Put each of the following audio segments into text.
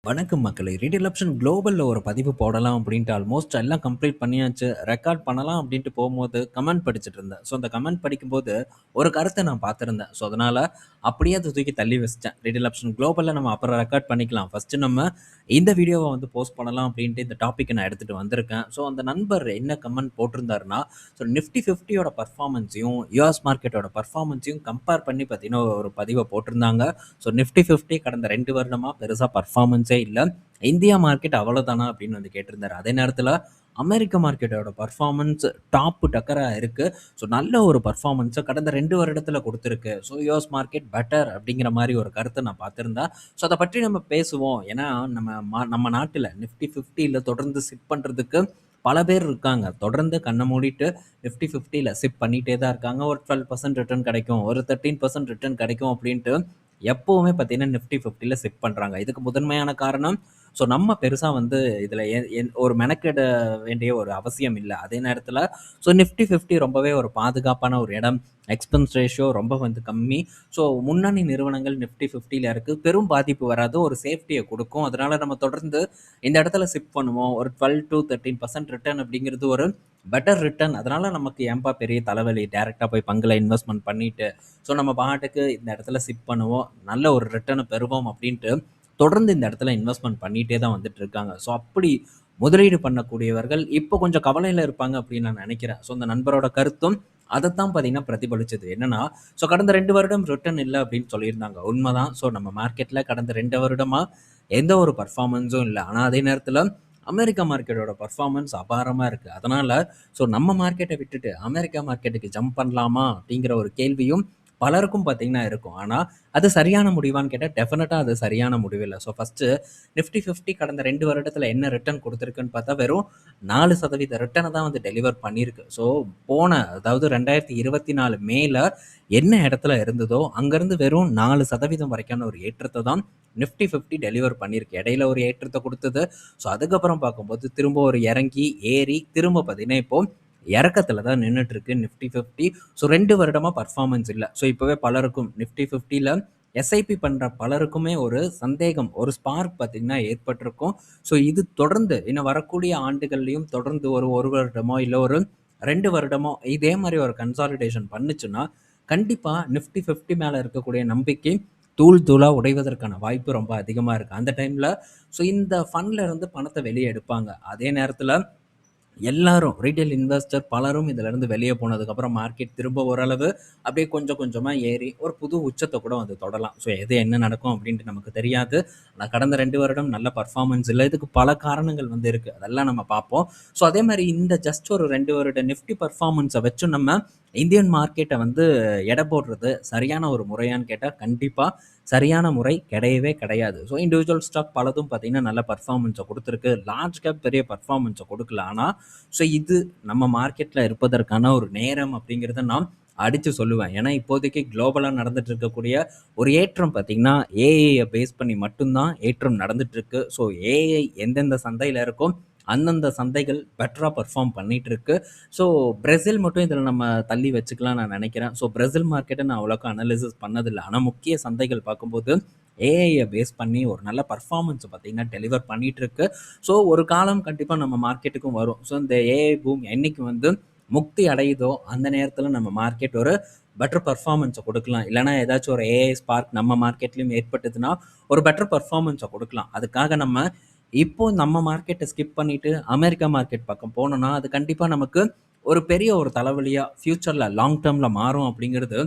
வணக்கம் மக்களே! Retail option குளோபல்ல ஒரு பதிவு போடலாம் அப்டின்ட்டு ஆல்மோஸ்ட் எல்லாம் கம்ப்ளீட் பண்ணியாச்சு. ரெக்கார்ட் பண்ணலாம் அப்டின்ட்டு போம்போது கமெண்ட் படிச்சுட்டு இருந்தேன். ஸோ அந்த கமெண்ட் படிக்கும்போது ஒரு கருத்த நான் பார்த்திருந்தேன். ஸோ அதனால அப்படியே அத தூக்கி தள்ளி வச்சுட்டேன். ரீட்டெயில் ஆப்ஷன் குளோபல்ல நம்ம அப்புறம் ரெக்கார்ட் பண்ணிக்கலாம். ஃபர்ஸ்ட்டு நம்ம இந்த வீடியோவ வந்து போஸ்ட் பண்ணலாம் அப்டின்ட்டு இந்த டாபிக்க நான் எடுத்துட்டு வந்திருக்கேன். ஸோ அந்த நண்பர் என்ன கமெண்ட் போட்டிருந்தாருன்னா, ஸோ நிஃப்டி 50யோட பெர்ஃபார்மன்ஸையும், யுஎஸ் மார்க்கெட்டோட பெர்ஃபார்மன்ஸையும் கம்பேர் பண்ணி பார்த்தீங்கன்னா ஒரு பதிவ போட்டிருந்தாங்க. ஸோ நிஃப்டி 50 கடந்த 2 வருடமா பெருசா பெர்ஃபார்மன்ஸே இல்ல. இந்தியா மார்க்கெட் அவ்வளோதானா அப்படின்னு வந்து கேட்டிருந்தாரு. அதே நேரத்தில அமெரிக்க மார்க்கெட்டோட பெர்ஃபார்மன்ஸ் டாப் டக்கரா இருக்கு. ஸோ நல்ல ஒரு பெர்ஃபார்மன்ஸ கடந்த 2 வருடத்தில குடுத்திருக்கு. ஸோ யுஎஸ் மார்க்கெட் பெட்டர் அப்படிங்கிற மாரி ஒரு கருத்த நான் பார்த்திருந்தேன். ஸோ அத பற்றி நம்ம பேசுவோம். ஏன்னா நம்ம நாட்டில நிஃப்டி 50ல தொடர்ந்து சிட் பண்றதுக்கு பல பேர் இருக்காங்க. தொடர்ந்து கண்ண மூடிட்டு நிஃப்டி 50ல சிப் பண்ணிட்டே தான் இருக்காங்க. ஒரு 12% ரிட்டர்ன் கிடைக்கும். ஒரு 13% ரிட்டர்ன் கிடைக்கும் அப்படின்ட்டு எப்பவுமே பார்த்தீங்கன்னா, நிஃப்டி 50ல சிப் பண்றாங்க. இதுக்கு முதன்மையான காரணம், ஸோ நம்ம பெருசா வந்து இதில எ என் ஒரு மெனக்கெட வேண்டிய ஒரு அவசியம் இல்ல. அதே நேரத்தில ஸோ நிஃப்டி 50 ரொம்பவே ஒரு பாதுகாப்பான ஒரு இடம். எக்ஸ்பென்ஸ் ரேஷியோ ரொம்ப வந்து கம்மி. ஸோ முன்னணி நிறுவனங்கள் நிஃப்டி 50ல இருக்கு. பெரும் பாதிப்பு வராது. ஒரு சேஃப்டிய குடுக்கும். அதனால நம்ம தொடர்ந்து இந்த இடத்துல சிப் பண்ணுவோம். ஒரு 12-13% ரிட்டர்ன் அப்படிங்கிறது ஒரு பெட்டர் ரிட்டர்ன். அதனால நமக்கு ஏன்பா பெரிய தலைவலி டைரக்ட்டா போய் பங்குல இன்வெஸ்ட்மென்ட் பண்ணிட்டு, ஸோ நம்ம பாட்டுக்கு இந்த இடத்துல சிப் பண்ணுவோம். நல்ல ஒரு ரிட்டர்ன பெறுவோம் அப்படின்ட்டு தொடர்ந்து இந்த இடத்துல இன்வெஸ்ட்மென்ட் பண்ணிட்டே தான் வந்துட்டு இருக்காங்க. ஸோ அப்படி முதலீடு பண்ணக்கூடியவர்கள் இப்போ கொஞ்சம் கவலையில இருப்பாங்க அப்படின்னு நான் நினைக்கிறேன். ஸோ அந்த நண்பரோட கருத்தும் அதத்தான் பார்த்தீங்கன்னா பிரதிபலிச்சது. என்னன்னா, ஸோ கடந்த 2 வருடம் ரிட்டர்ன் இல்ல அப்படின்னு சொல்லியிருந்தாங்க. உண்மதான். ஸோ நம்ம மார்க்கெட்ல கடந்த 2 வருடமா எந்த ஒரு பெர்ஃபார்மன்ஸும் இல்ல. ஆனா அதே நேரத்தில அமெரிக்கா மார்க்கெட்டோட பெர்ஃபார்மன்ஸ் அபாரமா இருக்கு. அதனால ஸோ நம்ம மார்க்கெட்ட விட்டுட்டு அமெரிக்கா மார்க்கெட்டுக்கு ஜம்ப் பண்ணலாமா? அப்படிங்கிற ஒரு கேள்வியும் பலருக்கும் பார்த்தீங்கன்னா இருக்கும். ஆனா அது சரியான முடிவான்னு கேட்டா டெஃபினட்டா அது சரியான முடிவு இல்ல. ஸோ ஃபர்ஸ்ட்டு நிஃப்டி 50 கடந்த 2 வருடத்தில என்ன ரிட்டர்ன் குடுத்திருக்குன்னு பார்த்தா, வெறும் 4% ரிட்டர்ன தான் வந்து டெலிவர் பண்ணியிருக்கு. ஸோ அதாவது 2024 மேல என்ன இடத்துல இருந்ததோ, அங்கருந்து வெறும் 4% வரைக்கான ஒரு ஏற்றத்த தான் நிஃப்டி 50 டெலிவர் பண்ணியிருக்கு. இடையில ஒரு ஏற்றத்த குடுத்தது. ஸோ அதுக்கப்புறம் பார்க்கும்போது திரும்ப ஒரு இறங்கி, ஏறி திரும்ப பார்த்தீங்கன்னா, இப்போ இறக்கத்துல தான் நின்னுட்டு இருக்கு நிஃப்டி 50. ஸோ 2 வருடமா பெர்ஃபார்மன்ஸ் இல்ல. ஸோ இப்பவே பலருக்கும் நிஃப்டி 50ல எஸ்ஐபி பண்ற பலருக்குமே ஒரு சந்தேகம், ஒரு ஸ்பார்க் பார்த்தீங்கன்னா ஏற்பட்டிருக்கும். ஸோ இது தொடர்ந்து இன்னும் வரக்கூடிய ஆண்டுகள்லயும் தொடர்ந்து ஒரு 1 வருடமோ, இல்ல ஒரு 2 வருடமோ இதே மாரி ஒரு கன்சாலிடேஷன் பண்ணுச்சுன்னா, கண்டிப்பா நிஃப்டி 50 மேல இருக்கக்கூடிய நம்பிக்கை தூள் தூளா உடைவதற்கான வாய்ப்பு ரொம்ப அதிகமா இருக்கு. அந்த டைம்ல ஸோ இந்த ஃபண்ட்ல இருந்து பணத்த வெளிய எடுப்பாங்க. அதே நேரத்தில எல்லாரும் ரீட்டெயில் இன்வெஸ்டர் பலரும் இதிலிருந்து வெளிய போனதுக்கப்புறம் மார்க்கெட் திரும்ப ஓரளவு அப்படியே கொஞ்சம் கொஞ்சமா ஏறி ஒரு புது உச்சத்த கூட வந்து தொடலாம். ஸோ எது என்ன நடக்கும் அப்படின்ட்டு நமக்கு தெரியாது. ஆனா கடந்த 2 வருடம் நல்ல பெர்ஃபார்மன்ஸ் இல்ல. இதுக்கு பல காரணங்கள் வந்து இருக்கு. அதெல்லாம் நம்ம பார்ப்போம். ஸோ அதே மாரி இந்த ஜஸ்ட் ஒரு 2 வருட நிஃப்டி பெர்ஃபார்மன்ஸ வச்சு நம்ம இந்தியன் மார்க்கெட்ட வந்து எடை போடுறது சரியான ஒரு முறையான்னு கேட்டா, கண்டிப்பா சரியான முறை கிடையவே கிடையாது. ஸோ இண்டிவிஜுவல் ஸ்டாக் பலதும் பார்த்தீங்கன்னா, நல்ல பெர்ஃபார்மன்ஸ குடுத்திருக்கு. லார்ஜ் கேப் பெரிய பெர்ஃபார்மன்ஸ குடுக்கல. ஆனா, ஸோ இது நம்ம மார்க்கெட்ல இருப்பதற்கான ஒரு நேரம் அப்படிங்கிறத நான் அடிச்சு சொல்லுவேன். ஏன்னா, இப்போதைக்கு குளோபலா நடந்துட்டு இருக்கக்கூடிய ஒரு ஏற்றம் பார்த்தீங்கன்னா, ஏஐய பேஸ் பண்ணி மட்டும் தான் ஏற்றம் நடந்துட்டு இருக்கு. ஸோ ஏஐ எந்தெந்த சந்தையில இருக்கோ, அந்தந்த சந்தைகள் பெட்டரா பெர்ஃபார்ம் பண்ணிட்டு இருக்கு. ஸோ பிரேசில் மட்டும் இதில நம்ம தள்ளி வச்சுக்கலாம் நான் நினைக்கிறேன். ஸோ பிரேசில் மார்க்கெட்ட நான் அவ்வளோக்கா அனலைசிஸ் பண்ணதில்ல. ஆனா முக்கிய சந்தைகள் பார்க்கும்போது ஏஐய பேஸ் பண்ணி ஒரு நல்ல பெர்ஃபார்மன்ஸ் பார்த்தீங்கன்னா, டெலிவர் பண்ணிட்டு இருக்கு. ஸோ ஒரு காலம் கண்டிப்பா நம்ம மார்க்கெட்டுக்கும் வரும். ஸோ இந்த ஏஐ பூம் என்னைக்கு வந்து முக்தி அடையுதோ, அந்த நேரத்தில நம்ம மார்க்கெட் ஒரு பெட்டர் பெர்ஃபார்மன்ஸ குடுக்கலாம். இல்லன்னா ஏதாச்சும் ஒரு ஏஐ ஸ்பார்க் நம்ம மார்க்கெட்லயும் ஏற்பட்டதுன்னா, ஒரு பெட்டர் பெர்ஃபார்மன்ஸ குடுக்கலாம். அதுக்காக நம்ம இப்போ நம்ம மார்க்கெட்ட ஸ்கிப் பண்ணிட்டு அமெரிக்கா மார்க்கெட் பக்கம் போனோம்னா, அது கண்டிப்பா நமக்கு ஒரு பெரிய ஒரு தலைவலியா ஃபியூச்சர்ல லாங் டெர்ம்ல மாறும் அப்படிங்கிறது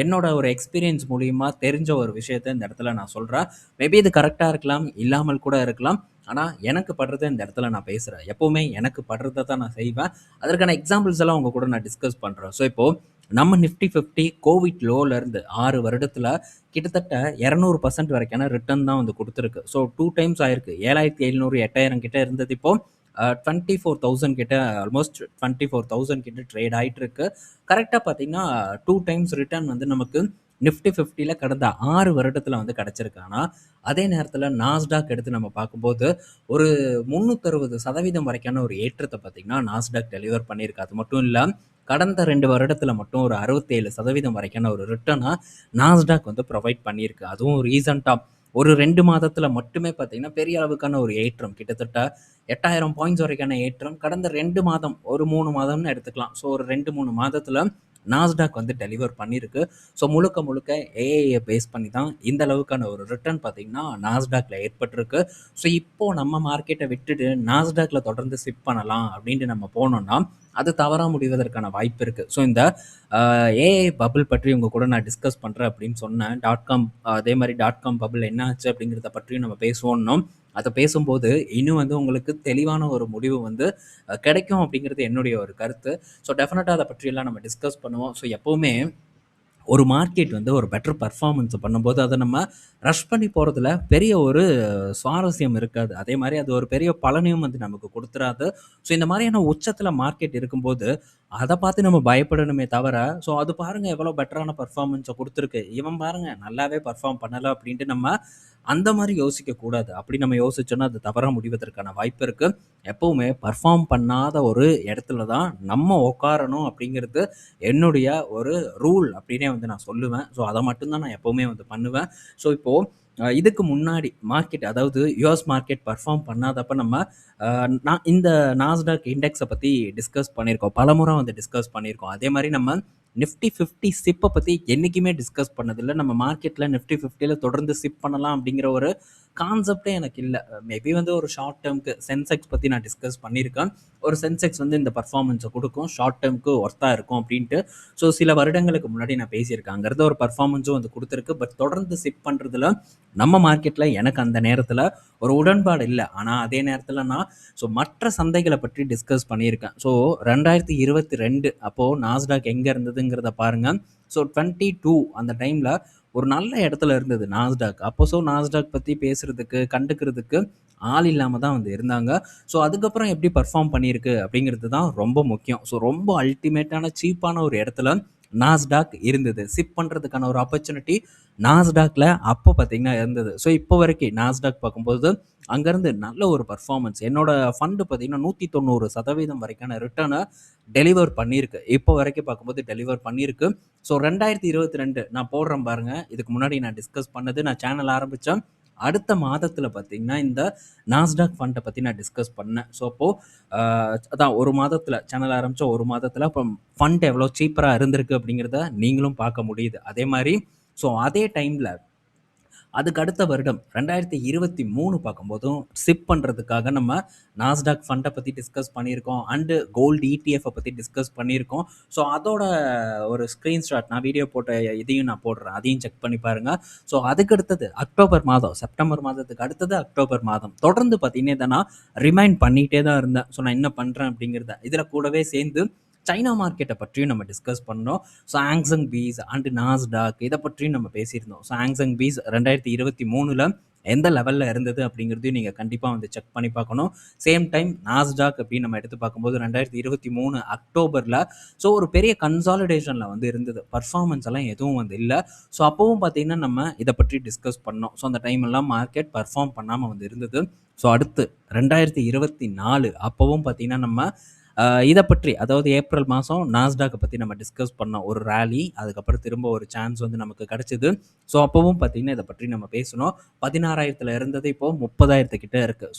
என்னோட ஒரு எக்ஸ்பீரியன்ஸ் மூலியமா தெரிஞ்ச ஒரு விஷயத்த இந்த இடத்துல நான் சொல்றேன். மேபி இது கரெக்ட்டா இருக்கலாம், இல்லாமல் கூட இருக்கலாம். ஆனா எனக்கு படுறத இந்த இடத்துல நான் பேசுறேன். எப்பவுமே எனக்கு படுறத தான் நான் செய்வேன். அதற்கான எக்ஸாம்பிள்ஸ் எல்லாம் உங்க கூட நான் டிஸ்கஸ் பண்றேன். ஸோ இப்போ நம்ம நிஃப்டி 50 கோவிட் லோல இருந்து 6 வருடத்துல கிட்டத்தட்ட 200% வரைக்கான ரிட்டர்ன் தான் வந்து குடுத்திருக்கு. ஸோ 2 டைம்ஸ் ஆயிருக்கு. 7,700 8,000 கிட்ட இருந்தது இப்போ 24,000 கிட்ட ஆல்மோஸ்ட் 24,000 கிட்ட ட்ரேட் ஆயிட்டு இருக்கு. கரெக்ட்டா பார்த்தீங்கன்னா 2 டைம்ஸ் ரிட்டர்ன் வந்து நமக்கு நிஃப்டி 50ல கடந்த 6 வருடத்துல வந்து கிடைச்சிருக்கு. ஆனா, அதே நேரத்துல நாஸ்டாக் எடுத்து நம்ம பார்க்கும்போது, ஒரு 360% வரைக்கான ஒரு ஏற்றத்த பார்த்தீங்கன்னா, நாஸ்டாக் டெலிவர் பண்ணியிருக்கு. அது மட்டும் இல்ல, கடந்த 2 வருடத்துல மட்டும் ஒரு 67% வரைக்கான ஒரு ரிட்டர்னா நாஸ்டாக் வந்து புரொவைட் பண்ணியிருக்கு. அதுவும் ரீசென்ட்டா ஒரு 2 மாதத்துல மட்டுமே பார்த்தீங்கன்னா, பெரிய அளவுக்கான ஒரு ஏற்றம். கிட்டத்தட்ட 8000 பாயிண்ட்ஸ் வரைக்கான ஏற்றம். கடந்த 2 மாதம், ஒரு 3 மாதம்னு எடுத்துக்கலாம். ஸோ ஒரு 2, 3 மாதத்துல நாஸ்டாக் வந்து டெலிவர் பண்ணியிருக்கு. ஸோ முழுக்க முழுக்க ஏஐய பேஸ் பண்ணி தான் இந்த அளவுக்கான ஒரு ரிட்டர்ன் பார்த்தீங்கன்னா, நாஸ்டாக்ல ஏற்பட்டிருக்கு. ஸோ இப்போ நம்ம மார்க்கெட்ட விட்டுட்டு நாஸ்டாக்ல தொடர்ந்து சிப் பண்ணலாம் அப்படின்ட்டு நம்ம போனோம்னா, அது தவறா முடிவதற்கான வாய்ப்பு இருக்கு. ஸோ இந்த ஏஐ பபிள் பற்றி உங்க கூட நான் டிஸ்கஸ் பண்றேன் அப்படின்னு சொன்னேன். காம் அதே மாரி காம் பபிள் என்ன ஆச்சு அப்படிங்கிறத பற்றியும் நம்ம பேசுவோம்னோம். அத பேசும்போது இன்னும் வந்து உங்களுக்கு தெளிவான ஒரு முடிவு வந்து கிடைக்கும் அப்படிங்கிறது என்னுடைய ஒரு கருத்து. ஸோ டெஃபினட்டா அத பற்றியெல்லாம் நம்ம டிஸ்கஸ் பண்ணுவோம். ஸோ எப்பவுமே ஒரு மார்க்கெட் வந்து ஒரு பெட்டர் பெர்ஃபார்மன்ஸ் பண்ணும்போது, அத நம்ம ரஷ் பண்ணி போறதுல பெரிய ஒரு சுவாரஸ்யம் இருக்காது. அதே மாரி அது ஒரு பெரிய பலனையும் வந்து நமக்கு குடுத்துறாது. ஸோ இந்த மாரியான உச்சத்தில மார்க்கெட் இருக்கும்போது, அத பார்த்து நம்ம பயப்படணுமே தவிர, ஸோ அது பாருங்க எவ்வளோ பெட்டரான பெர்ஃபார்மன்ஸ குடுத்துருக்கு. இவன் பாருங்க நல்லாவே பெர்ஃபார்ம் பண்ணல அப்டின்ட்டு நம்ம அந்த மாரி யோசிக்கக் கூடாது. அப்படி நம்ம யோசிச்சோம்னா, அது தவறா முடிவதற்கான வாய்ப்பு இருக்கு. எப்பவுமே பெர்ஃபார்ம் பண்ணாத ஒரு இடத்துல தான் நம்ம உட்காரணும் அப்படிங்கிறது என்னுடைய ஒரு ரூல் அப்படின்னே வந்து நான் சொல்லுவேன். ஸோ அத மட்டும் தான் நான் எப்பவுமே வந்து பண்ணுவேன். ஸோ இப்போ இதுக்கு முன்னாடி மார்க்கெட் அதாவது யுஎஸ் மார்க்கெட் பெர்ஃபார்ம் பண்ணாதப்ப நம்ம அ நான் இந்த நாஸ்டாக் இண்டெக்ஸ பத்தி டிஸ்கஸ் பண்ணியிருக்கோம். பலமுறை வந்து டிஸ்கஸ் பண்ணியிருக்கோம். அதே மாரி நம்ம நிஃப்டி 50 சிப்ப பத்தி என்னைக்குமே டிஸ்கஸ் பண்ணதில்ல. நம்ம மார்க்கெட்ல நிஃப்டி 50ல தொடர்ந்து சிப் பண்ணலாம் அப்படிங்கிற ஒரு கான்செப்ட்டே எனக்கு இல்ல. மேபி வந்து ஒரு ஷார்ட் டெர்ம்க்கு சென்செக்ஸ் பத்தி நான் டிஸ்கஸ் பண்ணியிருக்கேன். ஒரு சென்செக்ஸ் வந்து இந்த பெர்ஃபார்மன்ஸ குடுக்கும். ஷார்ட் டெர்ம்க்கு ஒர்த்தா இருக்கும் அப்டின்ட்டு. ஸோ சில வருடங்களுக்கு முன்னாடி நான் பேசியிருக்கேன். அங்க இருந்த ஒரு பெர்ஃபார்மன்ஸும் வந்து குடுத்திருக்கு. பட் தொடர்ந்து சிப் பண்றதுல நம்ம மார்க்கெட்ல எனக்கு அந்த நேரத்துல ஒரு உடன்பாடு இல்ல. ஆனா அதே நேரத்துல நான் மற்ற சந்தைகள பற்றி டிஸ்கஸ் பண்ணியிருக்கேன். 2022 அப்போ நாஸ்டாக் எங்க இருந்ததுங்கிறத பாருங்க. 22 அந்த டைம்ல ஒரு நல்ல இடத்துல இருந்தது நாஸ்டாக். அப்போ நாஸ்டாக் பத்தி பேசுறதுக்கு, கண்டுக்கிறதுக்கு ஆள் இல்லாம தான் வந்து இருந்தாங்க. அதுக்கப்புறம் எப்படி பெர்ஃபார்ம் பண்ணியிருக்கு அப்படிங்கிறது தான் ரொம்ப முக்கியம். ரொம்ப அல்டிமேட்டான சீப்பான ஒரு இடத்துல நாஸ்டாக் இருந்தது. சிப் பண்றதுக்கான ஒரு ஆப்பர்ச்சுனிட்டி நாஸ்டாக்ல அப்போ பார்த்தீங்கன்னா இருந்தது. இப்போ வரைக்கும் நாஸ்டாக் பார்க்கும்போது அங்கருந்து நல்ல ஒரு பெர்ஃபார்மன்ஸ். என்னோட ஃபண்ட் பார்த்தீங்கன்னா 190% வரைக்கான ரிட்டர்ன டெலிவர் பண்ணியிருக்கு. இப்போ வரைக்கும் பார்க்கும்போது டெலிவர் பண்ணியிருக்கு. 2022 நான் போடுறேன் பாருங்க. இதுக்கு முன்னாடி நான் டிஸ்கஸ் பண்ணது. நான் சேனல் ஆரம்பிச்சேன். அடுத்த மாதத்துல பார்த்தீங்கன்னா, இந்த நாஸ்டாக் ஃபண்ட பத்தி நான் டிஸ்கஸ் பண்ணேன். அப்போ அ அதான் 1 மாதத்துல சேனல் ஆரம்பிச்ச 1 மாதத்துல அப்ப ஃபண்ட் எவ்வளோ சீப்பரா இருந்திருக்கு அப்படிங்கிறத நீங்களும் பார்க்க முடியுது. அதே மாரி அதே டைம்ல அதுக்கு அடுத்த வருடம் 2023 பார்க்கும்போதும் சிப் பண்றதுக்காக நம்ம நாஸ்டாக் ஃபண்ட பத்தி டிஸ்கஸ் பண்ணியிருக்கோம். அண்ட் கோல்டு இடிஎஃப் பத்தி டிஸ்கஸ் பண்ணியிருக்கோம். அதோட ஒரு ஸ்கிரீன்ஷாட் நான் வீடியோ போட்ட இதையும் நான் போடுறேன். அதையும் செக் பண்ணி பாருங்க. அதுக்கு அடுத்தது அக்டோபர் மாதம், செப்டம்பர் மாதத்துக்கு அடுத்தது அக்டோபர் மாதம். தொடர்ந்து பார்த்தீங்கன்னா, இத நான் ரிமைண்ட் பண்ணிட்டே தான் இருந்தேன். நான் என்ன பண்றேன் அப்படிங்கிறத. இதுல கூடவே சேர்ந்து சைனா மார்க்கெட்ட பற்றியும் நம்ம டிஸ்கஸ் பண்ணோம். ஹாங்செங் பீஸ் அண்ட் நாஸ்டாக் இத பற்றியும் நம்ம பேசியிருந்தோம். ஹாங்செங் பீஸ் 2023ல எந்த லெவல்ல இருந்தது அப்படிங்கிறதையும் நீங்க கண்டிப்பா வந்து செக் பண்ணி பார்க்கணும். சேம் டைம் நாஸ்டாக் அப்படின்னு நம்ம எடுத்து பார்க்கும்போது 2023 அக்டோபர்ல ஒரு பெரிய கன்சாலிடேஷன்ல வந்து இருந்தது. பெர்ஃபார்மன்ஸ் எல்லாம் எதுவும் வந்து இல்ல. அப்பவும் பார்த்தீங்கன்னா, நம்ம இத பற்றி டிஸ்கஸ் பண்ணோம். அந்த டைம் எல்லாம் மார்க்கெட் பெர்ஃபார்ம் பண்ணாம வந்து இருந்தது. அடுத்து 2024 அப்பவும் பார்த்தீங்கன்னா, நம்ம இத பற்றி அதாவது ஏப்ரல் மாசம் நாஸ்டாக்க பத்தி நம்ம டிஸ்கஸ் பண்ணோம். ஒரு ராலி, அதுக்கப்புறம் திரும்ப ஒரு சான்ஸ் வந்து நமக்கு கிடைச்சது. அப்பவும் பார்த்தீங்கன்னா, இத பற்றி நம்ம பேசுனோம். 16,000ல இருந்தது இப்போ 30,000 கிட்ட இருக்கு.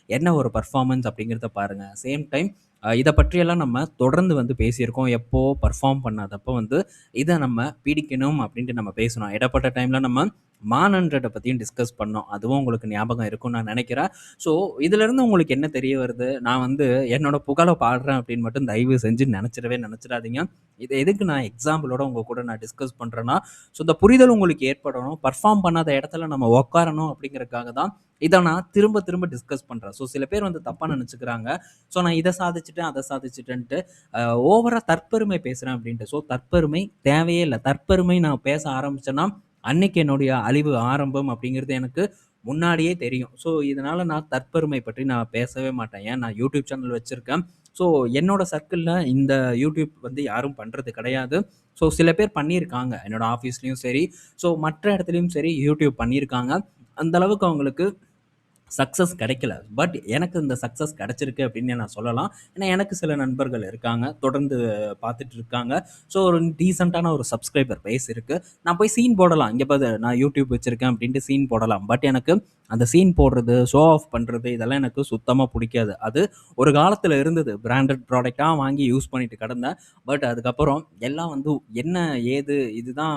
என்ன ஒரு பெர்ஃபார்மன்ஸ் அப்படிங்கிறத பாருங்க. சேம் டைம் இத பற்றியெல்லாம் நம்ம தொடர்ந்து வந்து பேசியிருக்கோம். எப்போ பெர்ஃபார்ம் பண்ணாதப்போ வந்து இத நம்ம பிடிக்கணும் அப்படின்ட்டு நம்ம பேசுனோம். இடைப்பட்ட டைம்ல நம்ம மான்100 பத்தியும் டிஸ்கஸ் பண்ணோம். அதுவும் உங்களுக்கு ஞாபகம் இருக்கும்னு நான் நினைக்கிறேன். ஸோ இதிலிருந்து உங்களுக்கு என்ன தெரிய வருது? நான் வந்து என்னோட புகழ பாடுறேன் அப்படின்னு மட்டும் தயவு செஞ்சு நினைச்சிடாதீங்க. இத எதுக்கு நான் எக்ஸாம்பிளோட உங்க கூட நான் டிஸ்கஸ் பண்றேன்னா, இந்த புரிதல் உங்களுக்கு ஏற்படணும். பெர்ஃபார்ம் பண்ணாத இடத்துல நம்ம உட்காரணும் அப்படிங்கிறதுக்காக தான் இத நான் திரும்ப திரும்ப டிஸ்கஸ் பண்றேன். சில பேர் வந்து தப்பா நினைச்சுக்கிறாங்க. நான் இத சாதிச்சுட்டேன், அத சாதிச்சுட்டேன்ட்டு ஓவரா தற்பெருமை பேசுறேன் அப்படின்ட்டு. தற்பெருமை தேவையே இல்ல. தற்பெருமை நான் பேச ஆரம்பிச்சேன்னா, அன்னைக்கு என்னுடைய அழிவு ஆரம்பம் அப்படிங்கிறது எனக்கு முன்னாடியே தெரியும். இதனால நான் தற்பெருமை பற்றி நான் பேசவே மாட்டேன். ஏன் நான் யூடியூப் சேனல் வச்சிருக்கேன். ஸோ என்னோட சர்க்கிள்ல இந்த யூடியூப் வந்து யாரும் பண்றது கிடையாது. சில பேர் பண்ணியிருக்காங்க. என்னோட ஆஃபீஸ்லயும் சரி, மற்ற இடத்துலயும் சரி யூடியூப் பண்ணியிருக்காங்க. அந்த அளவுக்கு அவங்களுக்கு சக்ஸஸ் கிடைக்கல. பட் எனக்கு இந்த சக்ஸஸ் கிடைச்சிருக்கு அப்படின்னு நான் சொல்லலாம். ஏன்னா எனக்கு சில நண்பர்கள் இருக்காங்க. தொடர்ந்து பார்த்துட்டு இருக்காங்க. ஸோ ஒரு டீசென்ட்டான ஒரு சப்ஸ்கிரைபர் பேஸ் இருக்கு. நான் போய் சீன் போடலாம். இங்க பாரு நான் யூடியூப் வச்சிருக்கேன் அப்படின்ட்டு சீன் போடலாம். பட் எனக்கு அந்த சீன் போடுறது, ஷோ ஆஃப் பண்றது இதெல்லாம் எனக்கு சுத்தமா புடிக்காது. அது ஒரு காலத்துல இருந்தது. பிராண்டட் ப்ராடக்ட்டா வாங்கி யூஸ் பண்ணிட்டு கிடந்தேன். பட் அதுக்கப்புறம் எல்லாம் வந்து என்ன ஏது இதுதான்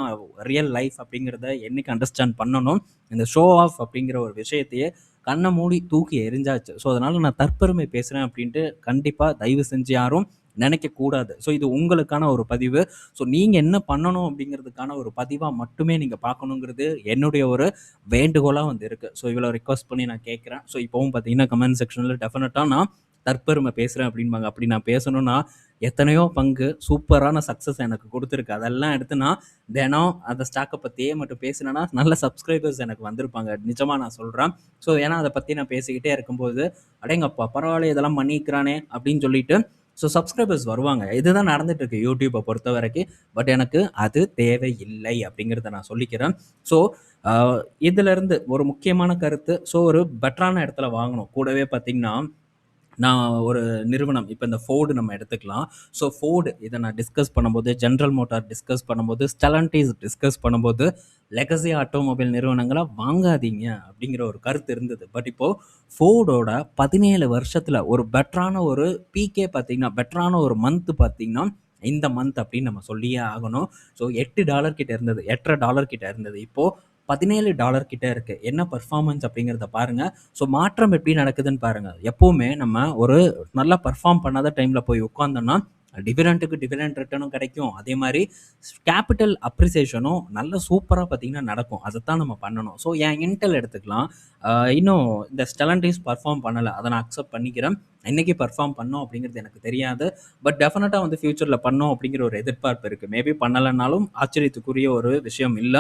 ரியல் லைஃப் அப்படிங்கிறத என்னைக்கு அண்டர்ஸ்டாண்ட் பண்ணனோ, இந்த ஷோ ஆஃப் அப்படிங்கிற ஒரு விஷயத்தையே கண்ண மூடி தூக்கி எறிஞ்சாச்சு. ஸோ, அதனால நான் தற்பெருமை பேசுறேன் அப்படின்ட்டு கண்டிப்பா தயவு செஞ்சு யாரும் நினைக்கக்கூடாது. ஸோ, இது உங்களுக்கான ஒரு பதிவு. ஸோ, நீங்க என்ன பண்ணணும் அப்படிங்கிறதுக்கான ஒரு பதிவா மட்டுமே நீங்க பார்க்கணுங்கிறது என்னுடைய ஒரு வேண்டுகோளா வந்து இருக்கு. ஸோ, இவ்வளோ ரிக்வெஸ்ட் பண்ணி நான் கேட்கிறேன். ஸோ, இப்பவும் பார்த்தீங்கன்னா கமெண்ட் செக்ஷன்ல டெஃபினட்டா நான் தற்பெருமை பேசுறேன் அப்படிம்பாங்க. அப்படி நான் பேசணும்னா எத்தனையோ பங்கு சூப்பரான சக்ஸஸ் எனக்கு குடுத்துருக்கு. அதெல்லாம் எடுத்து நான் தினம் அந்த ஸ்டாக்க பத்தியே மட்டும் பேசினேன்னா, நல்ல சப்ஸ்கிரைபர்ஸ் எனக்கு வந்திருப்பாங்க. நிஜமா நான் சொல்றேன். ஸோ, ஏன்னா அத பத்தி நான் பேசிக்கிட்டே இருக்கும்போது, "அடேங்கப்பா! பரவாயில்லையே இதெல்லாம் பண்ணியிருக்கிறானே!" அப்படின்னு சொல்லிட்டு ஸோ சப்ஸ்கிரைபர்ஸ் வருவாங்க. இதுதான் நடந்துட்டு இருக்கு யூடியூப பொறுத்தவரைக்கும். பட் எனக்கு அது தேவையில்லை அப்படிங்கிறத நான் சொல்லிக்கிறேன். ஸோ, அ இதிலருந்து ஒரு முக்கியமான கருத்து, ஸோ ஒரு பெட்டரான இடத்துல வாங்கணும். கூடவே பார்த்தீங்கன்னா நான் ஒரு நிறுவனம் இப்ப இந்த ஃபோர்டு நம்ம எடுத்துக்கலாம். ஸோ ஃபோர்டு இத நான் டிஸ்கஸ் பண்ணும்போது, ஜெனரல் மோட்டார் டிஸ்கஸ் பண்ணும்போது, ஸ்டெல்லன்டிஸ் டிஸ்கஸ் பண்ணும்போது, லெகசி ஆட்டோமொபைல் நிறுவனங்கள வாங்காதீங்க அப்படிங்கிற ஒரு கருத்து இருந்தது. பட் இப்போ ஃபோர்டோட 17 வருஷத்துல ஒரு பெட்டரான ஒரு பீக்கே பார்த்தீங்கன்னா, பெட்டரான ஒரு மந்த் பார்த்தீங்கன்னா, இந்த மந்த் அப்படின்னு நம்ம சொல்லியே ஆகணும். ஸோ $8 கிட்ட இருந்தது. $8.50 கிட்ட இருந்தது. இப்போ $17 கிட்ட இருக்கு. என்ன பெர்ஃபார்மன்ஸ் அப்படிங்கிறத பாருங்க. ஸோ மாற்றம் எப்படி நடக்குதுன்னு பாருங்க. எப்பவுமே நம்ம ஒரு நல்லா பெர்ஃபார்ம் பண்ணாத டைம்ல போய் உட்கார்ந்தோம்னா, டிவிடெண்டுக்கு டிவிடெண்ட் ரிட்டர்னும் கிடைக்கும். அதே மாரி கேப்பிட்டல் அப்ரிசியேஷனும் நல்ல சூப்பரா பார்த்தீங்கன்னா நடக்கும். அதத்தான் நம்ம பண்ணணும். ஸோ என் இன்டெல் எடுத்துக்கலாம். இன்னும் இந்த ஸ்டெலன்டிஸ் பெர்ஃபார்ம் பண்ணல. அத நான் அக்செப்ட் பண்ணிக்கிறேன். என்னைக்கு பெர்ஃபார்ம் பண்ணும் அப்படிங்கிறது எனக்கு தெரியாது. பட் டெஃபினட்டா வந்து ஃபியூச்சர்ல பண்ணும் அப்படிங்கிற ஒரு எதிர்பார்ப்பு இருக்கு. மேபி பண்ணலனாலும் ஆச்சரியத்துக்குரிய ஒரு விஷயம் இல்ல.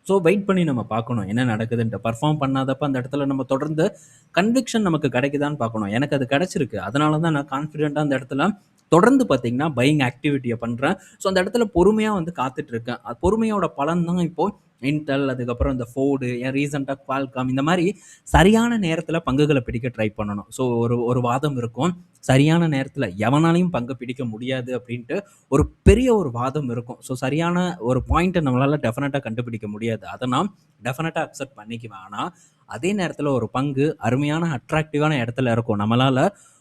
ஸோ வெயிட் பண்ணி நம்ம பார்க்கணும் என்ன நடக்குதுன்ட்டு. பெர்ஃபார்ம் பண்ணாதப்ப அந்த இடத்துல நம்ம தொடர்ந்து கன்விக்ஷன் நமக்கு கிடைக்குதான்னு பார்க்கணும். எனக்கு அது கிடைச்சிருக்கு. அதனால தான் நான் கான்ஃபிடென்ட்டா அந்த இடத்துல தொடர்ந்து பார்த்தீங்கன்னா, பையிங் ஆக்டிவிட்டிய பண்றேன். ஸோ அந்த இடத்துல பொறுமையா வந்து காத்துட்டு இருக்கேன். பொறுமையோட பலன் தான் இப்போ Intel, அதுக்கப்புறம் இந்த Ford, ஏன் ரீசென்ட்டா Qualcomm இந்த மாரி சரியான நேரத்துல பங்குகள பிடிக்க ட்ரை பண்ணணும். ஸோ ஒரு ஒரு வாதம் இருக்கும். சரியான நேரத்துல எவனாலயும் பங்க பிடிக்க முடியாது அப்படின்ட்டு ஒரு பெரிய ஒரு வாதம் இருக்கும். ஸோ சரியான ஒரு பாயிண்ட்ட நம்மளால டெஃபினட்டா கண்டுபிடிக்க முடியாது. அத நான் டெஃபினட்டா அக்செப்ட் பண்ணிக்குவேன். ஆனா, அதே நேரத்துல ஒரு பங்கு அருமையான அட்ராக்டிவான இடத்துல இருக்கும். நம்மளால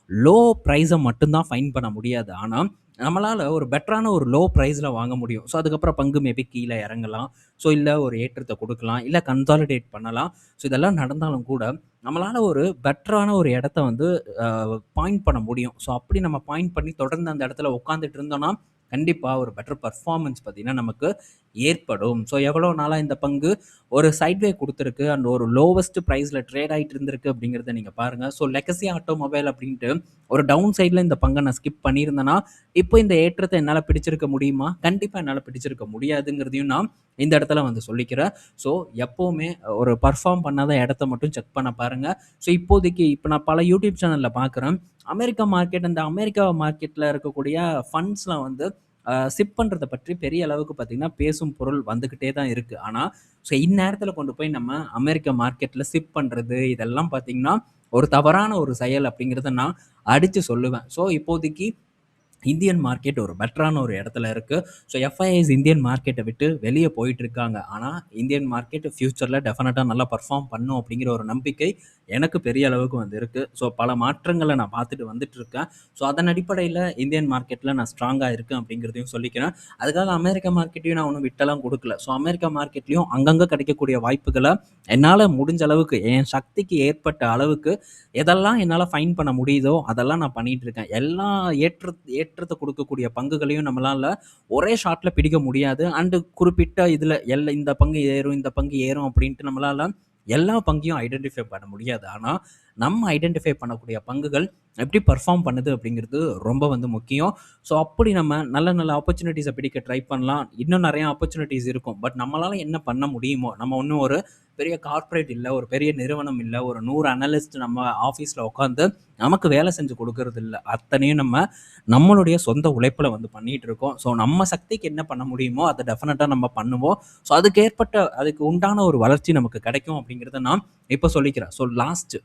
லோ பிரைஸ மட்டும் தான் ஃபைண்ட் பண்ண முடியாது. ஆனா, நம்மளால ஒரு பெட்டரான ஒரு லோ பிரைஸ்ல வாங்க முடியும். ஸோ அதுக்கப்புறம் பங்கு மேபி கீழ இறங்கலாம். ஸோ இல்ல ஒரு ஏற்றத்த குடுக்கலாம். இல்ல கன்சாலிடேட் பண்ணலாம். ஸோ இதெல்லாம் நடந்தாலும் கூட, நம்மளால ஒரு பெட்டரான ஒரு இடத்த வந்து அ பாயிண்ட் பண்ண முடியும். ஸோ அப்படி நம்ம பாயிண்ட் பண்ணி தொடர்ந்து அந்த இடத்துல உட்கார்ந்துட்டு இருந்தோம்னா, கண்டிப்பா ஒரு பெட்டர் பெர்ஃபார்மன்ஸ் பார்த்தீங்கன்னா, நமக்கு ஏற்படும். ஸோ எவ்வளோ நாளா இந்த பங்கு ஒரு சைட்வே குடுத்திருக்கு அண்ட் ஒரு லோவஸ்ட் பிரைஸ்ல ட்ரேட் ஆயிட்டு இருந்திருக்கு அப்படிங்கிறத நீங்க பாருங்க. ஸோ லெகசி ஆட்டோமொபைல் அப்படின்ட்டு ஒரு டவுன் சைட்ல இந்த பங்க நான் ஸ்கிப் பண்ணியிருந்தேன்னா, இப்போ இந்த ஏற்றத்த என்னால பிடிச்சிருக்க முடியுமா? கண்டிப்பா என்னால பிடிச்சிருக்க முடியாதுங்கிறதையும் நான் இந்த இடத்துல வந்து சொல்லிக்கிறேன். ஸோ எப்பவுமே ஒரு பெர்ஃபார்ம் பண்ணாத இடத்த மட்டும் செக் பண்ண பாருங்க. ஸோ இப்போதைக்கு இப்ப நான் பல யூடியூப் சேனல்ல பார்க்குறேன். அமெரிக்கா மார்க்கெட் அந்த அமெரிக்கா மார்க்கெட்ல இருக்கக்கூடிய ஃபண்ட்ஸ்லாம் வந்து சிப் பண்றத பற்றி பெரிய அளவுக்கு பார்த்தீங்கன்னா, பேசும் பொருள் வந்துகிட்டே தான் இருக்கு. ஆனா, ஸோ இந்நேரத்தில கொண்டு போய் நம்ம அமெரிக்க மார்க்கெட்ல சிப் பண்றது, இதெல்லாம் பார்த்தீங்கன்னா, ஒரு தவறான ஒரு செயல் அப்படிங்கிறத நான் அடிச்சு சொல்லுவேன். ஸோ இப்போதைக்கு இந்தியன் மார்க்கெட் ஒரு பெட்டரான ஒரு இடத்துல இருக்கு. ஸோ எஃப்ஐஐஸ் இந்தியன் மார்க்கெட்ட விட்டு வெளிய போயிட்டுருக்காங்க. ஆனா, இந்தியன் மார்க்கெட் ஃபியூச்சர்ல டெஃபினட்டா நல்லா பெர்ஃபார்ம் பண்ணும் அப்படிங்கிற ஒரு நம்பிக்கை எனக்கு பெரிய அளவுக்கு வந்து இருக்கு. ஸோ பல மாற்றங்கள நான் பார்த்துட்டு வந்துட்டுருக்கேன். ஸோ அதன் அடிப்படையில இந்தியன் மார்க்கெட்ல நான் ஸ்ட்ராங்கா இருக்கேன் அப்படிங்கிறதையும் சொல்லிக்கிறேன். அதுக்காக அமெரிக்க மார்க்கெட்டையும் நான் ஒண்ணும் விட்டெல்லாம் குடுக்கல. ஸோ அமெரிக்கா மார்க்கெட்லயும் அங்கங்க கிடைக்கக்கூடிய வாய்ப்புகள என்னால முடிஞ்ச அளவுக்கு, என் சக்திக்கு ஏற்பட்ட அளவுக்கு எதெல்லாம் என்னால ஃபைண்ட் பண்ண முடியுதோ, அதெல்லாம் நான் பண்ணிட்டு இருக்கேன். எல்லா ஏற்றத்த குடுக்கக்கூடிய பங்குகளையும் நம்மளால ஒரே ஷாட்ல பிடிக்க முடியாது. அண்ட் குறிப்பிட்ட இதுல இந்த பங்கு ஏறும், இந்த பங்கு ஏறும் அப்படின்ட்டு நம்மளால எல்லா பங்கையும் ஐடென்டிஃபை பண்ண முடியாது. ஆனா, நம்ம ஐடென்டிஃபை பண்ணக்கூடிய பங்குகள் எப்படி பெர்ஃபார்ம் பண்ணுது அப்படிங்கிறது ரொம்ப வந்து முக்கியம். ஸோ அப்படி நம்ம நல்ல நல்ல ஆப்பர்ச்சுனிட்டிஸை பிடிக்க ட்ரை பண்ணலாம். இன்னும் நிறைய ஆப்பர்ச்சுனிட்டிஸ் இருக்கும். பட் நம்மளால என்ன பண்ண முடியுமோ, நம்ம ஒன்றும் ஒரு பெரிய கார்ப்பரேட் இல்லை, ஒரு பெரிய நிறுவனம் இல்லை, ஒரு 100 அனலிஸ்ட் நம்ம ஆஃபீஸில் உட்காந்து நமக்கு வேலை செஞ்சு கொடுக்கறது இல்லை. அத்தனையும் நம்ம நம்மளுடைய சொந்த உழைப்பில் வந்து பண்ணிட்டு இருக்கோம். ஸோ நம்ம சக்திக்கு என்ன பண்ண முடியுமோ அதை டெஃபினட்டாக நம்ம பண்ணுவோம். ஸோ அதுக்கு உண்டான ஒரு வளர்ச்சி நமக்கு கிடைக்கும் அப்படிங்கிறத நான் இப்போ சொல்லிக்கிறேன். ஸோ லாஸ்ட்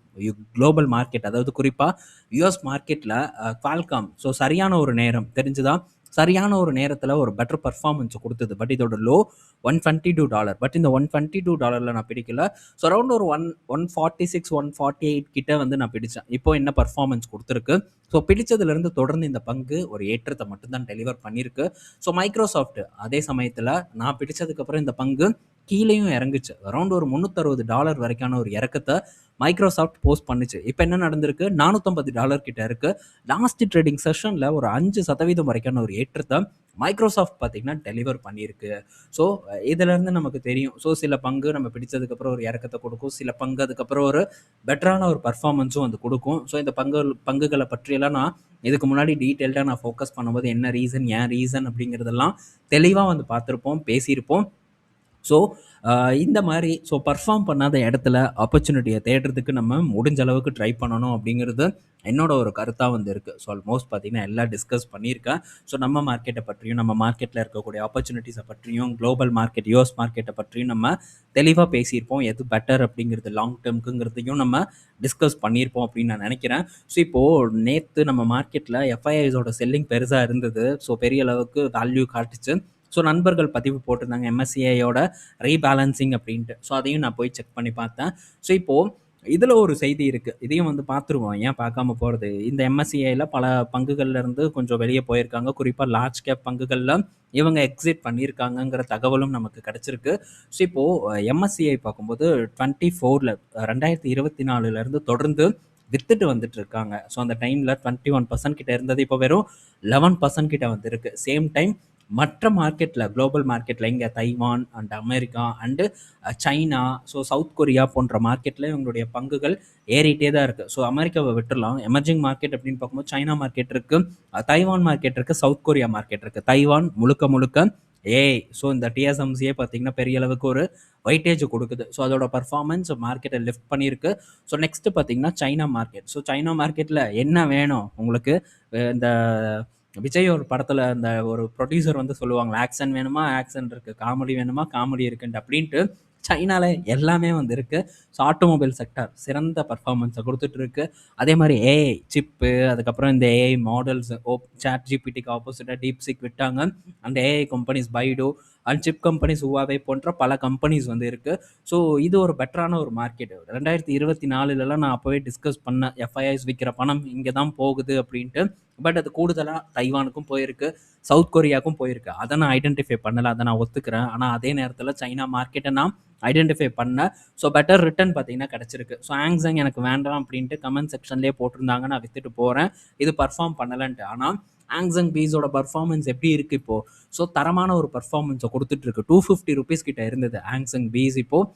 குளோபல் மார்க்கெட், அதாவது குறிப்பாக யுஎஸ் மார்க்கெட்டில் குவால்காம் ஸோ சரியான ஒரு நேரம் தெரிஞ்சுதான், சரியான ஒரு நேரத்தில் ஒரு பெட்டர் பர்ஃபார்மன்ஸ் கொடுத்தது. பட் இதோட லோ $122. பட் இந்த $122 நான் பிடிக்கல. ஸோ அரௌண்ட் ஒரு 146 148 கிட்ட வந்து நான் பிடிச்சேன். இப்போ என்ன பர்ஃபார்மன்ஸ் கொடுத்துருக்கு. ஸோ பிடிச்சதுலேருந்து தொடர்ந்து இந்த பங்கு ஒரு ஏற்றத்தை மட்டும்தான் டெலிவர் பண்ணியிருக்கு. ஸோ மைக்ரோசாஃப்ட் அதே சமயத்தில் நான் பிடிச்சதுக்கப்புறம் இந்த பங்கு கீழேயும் இறங்குச்சு. அரௌண்ட் ஒரு $360 வரைக்கான ஒரு இறக்கத்தை மைக்ரோசாஃப்ட் போஸ்ட் பண்ணுச்சு. இப்போ என்ன நடந்திருக்கு, $450 கிட்ட இருக்கு. லாஸ்ட் ட்ரேடிங் செஷனில் ஒரு 5% வரைக்கான ஒரு ஏற்றத்தை மைக்ரோசாஃப்ட் பார்த்தீங்கன்னா டெலிவர் பண்ணியிருக்கு. ஸோ இதுலேருந்து நமக்கு தெரியும். ஸோ சில பங்கு நம்ம பிடிச்சதுக்கப்புறம் ஒரு இறக்கத்தை கொடுக்கும், சில பங்கு அதுக்கப்புறம் ஒரு பெட்டரான ஒரு பர்ஃபார்மன்ஸும் வந்து கொடுக்கும். ஸோ இந்த பங்குகளை பற்றியெல்லாம் நான் இதுக்கு முன்னாடி டீட்டெயில்டாக நான் ஃபோக்கஸ் பண்ணும்போது என்ன ரீசன், ஏன் ரீசன் அப்படிங்கிறதெல்லாம் தெளிவாக வந்து பார்த்துருப்போம், பேசியிருப்போம். ஸோ இந்த மாதிரி பர்ஃபார்ம் பண்ணாத இடத்துல ஆப்பர்ச்சுனிட்டியை தேடுறதுக்கு நம்ம முடிஞ்ச அளவுக்கு ட்ரை பண்ணணும் அப்படிங்கிறது என்னோட ஒரு கருத்தாக வந்து இருக்குது. ஸோ ஆல்மோஸ்ட் பார்த்தீங்கன்னா எல்லாம் டிஸ்கஸ் பண்ணியிருக்கேன். ஸோ நம்ம மார்க்கெட்டை பற்றியும், நம்ம மார்க்கெட்டில் இருக்கக்கூடிய ஆப்பர்ச்சுனிட்டிஸை பற்றியும், குளோபல் மார்க்கெட் யூஎஸ் மார்க்கெட்டை பற்றியும் நம்ம தெளிவாக பேசியிருப்போம். எது பெட்டர் அப்படிங்கிறது லாங் டேர்முக்குங்கிறதையும் நம்ம டிஸ்கஸ் பண்ணியிருப்போம் அப்படின்னு நான் நினைக்கிறேன். ஸோ இப்போது நேற்று நம்ம மார்க்கெட்டில் எஃப்ஐஐஸோட செல்லிங் பெருசாக இருந்தது. ஸோ பெரிய அளவுக்கு வேல்யூ காட்டுச்சு. ஸோ நண்பர்கள் பதிவு போட்டிருந்தாங்க எம்எஸ்சிஐயோட ரீபேலன்சிங் அப்படின்ட்டு. ஸோ அதையும் நான் போய் செக் பண்ணி பார்த்தேன். ஸோ இப்போது இதில் ஒரு செய்தி இருக்குது, இதையும் வந்து பார்த்துருவோம், ஏன் பார்க்காம போகிறது. இந்த எம்எஸ்சிஐயில் பல பங்குகள்லேருந்து கொஞ்சம் வெளியே போயிருக்காங்க. குறிப்பாக லார்ஜ் கேப் பங்குகளில் இவங்க எக்ஸிட் பண்ணியிருக்காங்கங்கிற தகவலும் நமக்கு கிடச்சிருக்கு. ஸோ இப்போது எம்எஸ்சிஐ பார்க்கும்போது 2024 தொடர்ந்து வித்துட்டு வந்துட்டு இருக்காங்க. ஸோ அந்த டைமில் 21% கிட்ட இருந்தது, இப்போ வெறும் 11% கிட்ட வந்துருக்கு. சேம் டைம் மற்ற மார்க்கெட்டில், குளோபல் மார்க்கெட்டில் இங்கே Taiwan and America and China, so south Korea போன்ற மார்க்கெட்டில் இவங்களுடைய பங்குகள் ஏறிட்டே தான் இருக்குது. ஸோ அமெரிக்காவை விட்டுடலாம். எமர்ஜிங் மார்க்கெட் அப்படின்னு பார்க்கும்போது சைனா மார்க்கெட் இருக்குது, தைவான் மார்க்கெட் இருக்குது, சவுத் கொரியா மார்க்கெட் இருக்குது. தைவான் முழுக்க முழுக்க ஸோ இந்த டிஎஸ்எம்சியே பார்த்தீங்கன்னா பெரிய அளவுக்கு ஒரு வெயிட்டேஜ் கொடுக்குது. ஸோ அதோட பர்ஃபார்மன்ஸ் மார்க்கெட்டை லிஃப்ட் பண்ணியிருக்கு. ஸோ நெக்ஸ்ட் பார்த்தீங்கன்னா சைனா மார்க்கெட். ஸோ சைனா மார்க்கெட்டில் என்ன வேணும் உங்களுக்கு, இந்த விஜய் ஒரு படத்தில் அந்த ஒரு ப்ரொடியூசர் வந்து சொல்லுவாங்க, ஆக்ஷன் வேணுமா ஆக்ஷன் இருக்குது, காமெடி வேணுமா காமெடி இருக்குன்ட்டு அப்படின்ட்டு சைனாவில் எல்லாமே வந்து இருக்குது. ஸோ ஆட்டோமொபைல் செக்டார் சிறந்த பர்ஃபார்மன்ஸை கொடுத்துட்ருக்கு. அதே மாதிரி ஏஐ சிப்பு, அதுக்கப்புறம் இந்த ஏஐ மாடல்ஸ், சாட் ஜிபிடிக்கு ஆப்போசிட்டாக டீப்சிக் விட்டாங்க. அந்த AI companies Baidu and chip companies Huawei போன்ற பல கம்பெனிஸ் வந்து இருக்குது. ஸோ இது ஒரு பெட்டரான ஒரு மார்க்கெட். 2024 நான் அப்போவே டிஸ்கஸ் பண்ணேன், எஃப்ஐஐஸ் விற்கிற பணம் இங்கே தான் போகுது அப்படின்ட்டு. பட் அது கூடுதலாக தைவானுக்கும் போயிருக்கு, சவுத் கொரியாவுக்கும் போயிருக்கு. அதை நான் ஐடென்டிஃபை பண்ணலை, அதை நான் ஒத்துக்கிறேன். ஆனால் அதே நேரத்தில் சைனா மார்க்கெட்டை நான் ஐடென்டிஃபை பண்ணேன். ஸோ பெட்டர் ரிட்டர்ன் பார்த்தீங்கன்னா கிடச்சிருக்கு. ஸோ ஆங்ஸங் எனக்கு வேண்டாம் அப்படின்ட்டு கமெண்ட் செக்ஷன்லேயே போட்டிருந்தாங்க, நான் வித்துட்டு போகிறேன், இது பர்ஃபார்ம் பண்ணலன்ட்டு. ஆனால் ஆங்ஸங் பீஸோட பர்ஃபார்மன்ஸ் எப்படி இருக்குது இப்போது? ஸோ தரமான ஒரு பர்ஃபார்மன்ஸை கொடுத்துட்ருக்கு. $250 கிட்ட இருந்தது ஆங்ஸங் பீஸ். இப்போது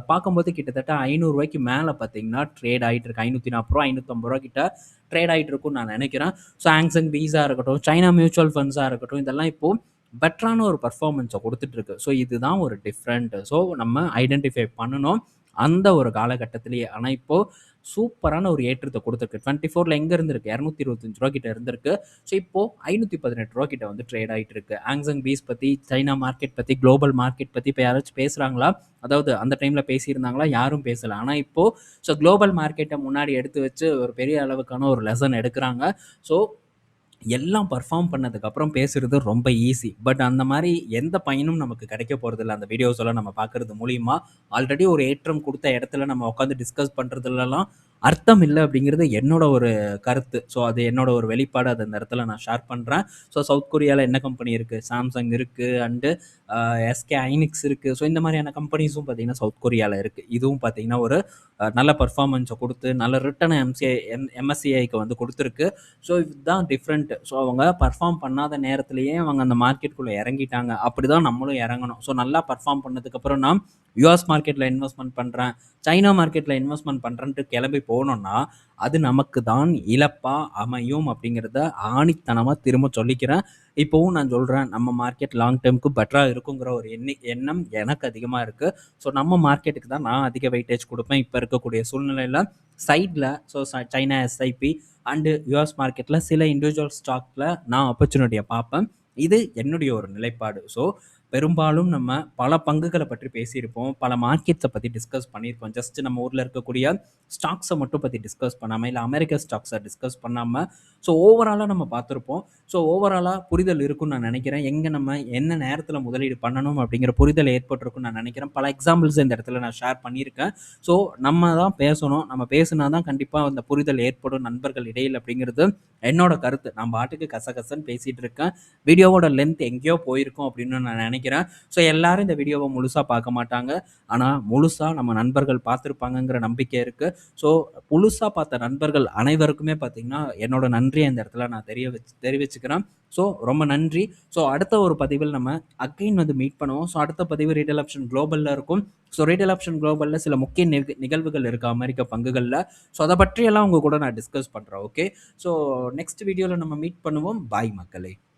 பார்க்கும்போது கிட்டத்தட்ட $500 மேலே பார்த்தீங்கன்னா ட்ரேட் ஆகிட்டு இருக்கு. $540 $550 கிட்ட ட்ரேட் ஆகிட்டு இருக்கும்னு நான் நினைக்கிறேன். ஸோ ஆங்ஸங் பீஸாக இருக்கட்டும், சைனா மியூச்சுவல் ஃபண்ட்ஸாக இருக்கட்டும், இதெல்லாம் இப்போது பெட்டரான ஒரு பர்ஃபார்மன்ஸை கொடுத்துட்ருக்கு. ஸோ இதுதான் ஒரு டிஃப்ரெண்ட். ஸோ நம்ம ஐடென்டிஃபை பண்ணணும் அந்த ஒரு காலகட்டத்திலேயே. ஆனால் இப்போது சூப்பரான ஒரு ஏற்றத்தை கொடுத்துருக்கு. 24 எங்கே இருந்திருக்கு, $225 கிட்ட இருந்திருக்கு. ஸோ இப்போது $518 கிட்ட வந்து ட்ரேட் ஆகிட்டு இருக்கு. ஆங்ஸங் பீஸ் பற்றி, சைனா மார்க்கெட் பற்றி, குளோபல் மார்க்கெட் பற்றி இப்போ யாராச்சும் பேசுகிறாங்களா? அதாவது அந்த டைமில் பேசியிருந்தாங்களா? யாரும் பேசலை. ஆனால் இப்போது குளோபல் மார்க்கெட்டை முன்னாடி எடுத்து வச்சு ஒரு பெரிய அளவுக்கான ஒரு லெசன் எடுக்கிறாங்க. ஸோ எல்லாம் பர்ஃபார்ம் பண்ணதுக்கப்புறம் பேசுகிறது ரொம்ப ஈஸி. பட் அந்த மாதிரி எந்த பயனும் நமக்கு கிடைக்க போகிறதில்ல அந்த வீடியோஸ் எல்லாம் நம்ம பார்க்குறது மூலிமா. ஆல்ரெடி ஒரு ஏற்றம் கொடுத்த இடத்துல நம்ம உட்காந்து டிஸ்கஸ் பண்ணுறதுலலாம் அர்த்தம் இல்லை அப்படிங்கிறது என்னோட ஒரு கருத்து. ஸோ அது என்னோட ஒரு வெளிப்பாடு, அது அந்த இடத்துல நான் ஷேர் பண்ணுறேன். ஸோ சவுத் கொரியாவில் என்ன கம்பெனி இருக்குது, சாம்சங் இருக்குது அண்டு எஸ்கே ஐனிக்ஸ் இருக்குது. ஸோ இந்த மாதிரியான கம்பெனிஸும் பார்த்திங்கன்னா சவுத் கொரியாவில் இருக்குது. இதுவும் பார்த்திங்கன்னா ஒரு நல்ல பர்ஃபார்மன்ஸை கொடுத்து நல்ல ரிட்டனை எம்எஸ்சிஐக்கு வந்து கொடுத்துருக்கு. ஸோ இதுதான் டிஃப்ரெண்ட்டு. ஸோ அவங்க பர்ஃபார்ம் பண்ணாத நேரத்துலேயே அவங்க அந்த மார்க்கெட்டுக்குள்ளே இறங்கிட்டாங்க. அப்படி தான் நம்மளும் இறங்கணும். ஸோ நல்லா பர்ஃபார்ம் பண்ணதுக்கப்புறம் நாம் யுஎஸ் மார்க்கெட்டில் இன்வெஸ்ட்மெண்ட் பண்ணுறேன், சைனா மார்க்கெட்டில் இன்வெஸ்ட்மெண்ட் பண்ணுறேன்ட்டு கிளம்பி போனோம்னா அது நமக்கு தான் இழப்பாக அமையும் அப்படிங்கிறத ஆணித்தனமாக திரும்ப சொல்லிக்கிறேன். இப்போவும் நான் சொல்கிறேன், நம்ம மார்க்கெட் லாங் டேர்முக்கு பெட்டராக இருக்குங்கிற ஒரு எண்ணம் எனக்கு அதிகமாக இருக்குது. ஸோ நம்ம மார்க்கெட்டுக்கு தான் நான் அதிக வெயிட்டேஜ் கொடுப்பேன் இப்போ இருக்கக்கூடிய சூழ்நிலையில். சைடில் so China SIP and US மார்க்கெட்டில் சில இண்டிவிஜுவல் ஸ்டாக்கில் நான் ஆப்பர்ச்சுனிட்டியை பார்ப்பேன். இது என்னுடைய ஒரு நிலைப்பாடு. ஸோ பெரும்பாலும் நம்ம பல பங்குகளை பற்றி பேசியிருப்போம், பல மார்க்கெட்ஸை பற்றி டிஸ்கஸ் பண்ணியிருப்போம். ஜஸ்ட் நம்ம ஊரில் இருக்கக்கூடிய ஸ்டாக்ஸை மட்டும் பற்றி டிஸ்கஸ் பண்ணாமல், இல்லை அமெரிக்கா ஸ்டாக்ஸை டிஸ்கஸ் பண்ணாமல், ஸோ ஓவராலாக நம்ம பார்த்துருப்போம். ஸோ ஓவராலாக புரிதல் இருக்குன்னு நான் நினைக்கிறேன். எங்கே நம்ம என்ன நேரத்தில் முதலீடு பண்ணணும் அப்படிங்கிற புரிதல் ஏற்பட்டிருக்குன்னு நான் நினைக்கிறேன். பல எக்ஸாம்பிள்ஸ் இந்த இடத்துல நான் ஷேர் பண்ணியிருக்கேன். ஸோ நம்ம தான் பேசணும், நம்ம பேசினா தான் கண்டிப்பாக அந்த புரிதல் ஏற்படும் நண்பர்கள் இடையில் அப்படிங்கிறது என்னோட கருத்து. நான் பாட்டுக்கு கசகசன்னு பேசிகிட்டு இருக்கேன், வீடியோவோட லென்த் எங்கேயோ போயிருக்கும் அப்படின்னு நான் நினைக்கிறேன். ஸோ எல்லாரும் இந்த வீடியோவை முழுசாக பார்க்க மாட்டாங்க, ஆனால் முழுசாக நம்ம நண்பர்கள் பார்த்துருப்பாங்கங்கிற நம்பிக்கை இருக்குது. ஸோ முழுசாக பார்த்த நண்பர்கள் அனைவருக்குமே பார்த்தீங்கன்னா என்னோட நன்றியை இந்த இடத்துல நான் தெரிவிச்சுக்கிறேன். ஸோ ரொம்ப நன்றி. ஸோ அடுத்த ஒரு பதிவில் நம்ம அகைன் மீட் பண்ணுவோம். ஸோ அடுத்த பதிவு ரீட்டைல் ஆப்ஷன் குளோபலில் இருக்கும். ஸோ ரீட்டைல் ஆப்ஷன் குளோபலில் சில முக்கிய நிகழ்வுகள் இருக்குது அமெரிக்க பங்குகளில். ஸோ அதை பற்றியெல்லாம் உங்கள் கூட நான் டிஸ்கஸ் பண்ணுறேன். ஓகே, ஸோ நெக்ஸ்ட் வீடியோவில் நம்ம மீட் பண்ணுவோம். பாய் மக்களே.